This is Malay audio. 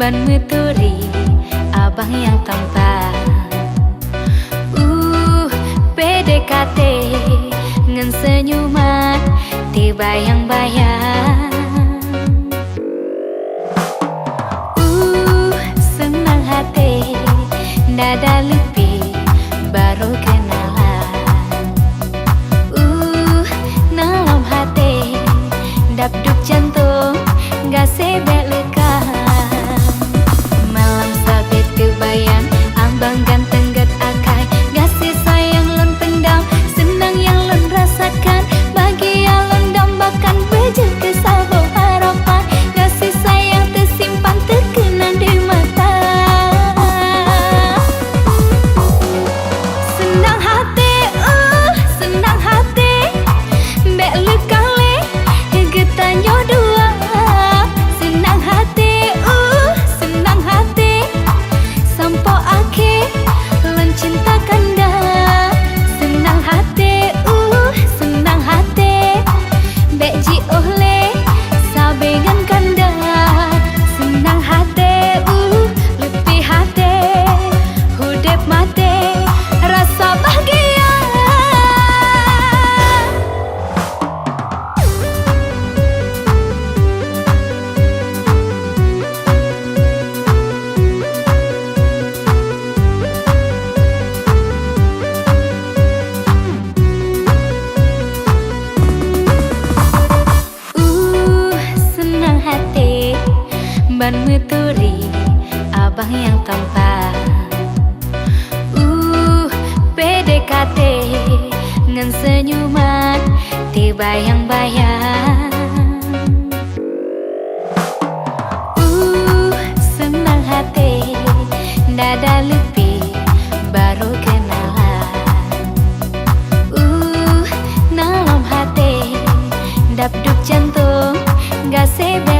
ban meturi abang yang tampan. PDKT ngan senyuman dibayang-bayang. Senang hati dada lebih baru kenalan. Dalam hati dapduk jantung gak sebek lekan. Malam sabit terbayang ambang ganteng get akai. Kasih sayang lon pendam senang yang lon rasakan. Bagi yang lon dambakan beje kesabau harapan. Kasih sayang tersimpan terkenang di mata. Senang hati, senang hati bek lekale getanyo dua. Senang hati, senang hati sampo akhir lon cinta kanda. Senang hati, senang hati bek ji ohle sabengan kanda. Senang hati, lebih hati hudep mati rasa bahagia. Senang hati ban meturi abang yang tampan. PDKT ngan senyuman dibayang-bayang. Senang hati dada lebih baru kenalan. Dalam hati dapduk jantung gak sebek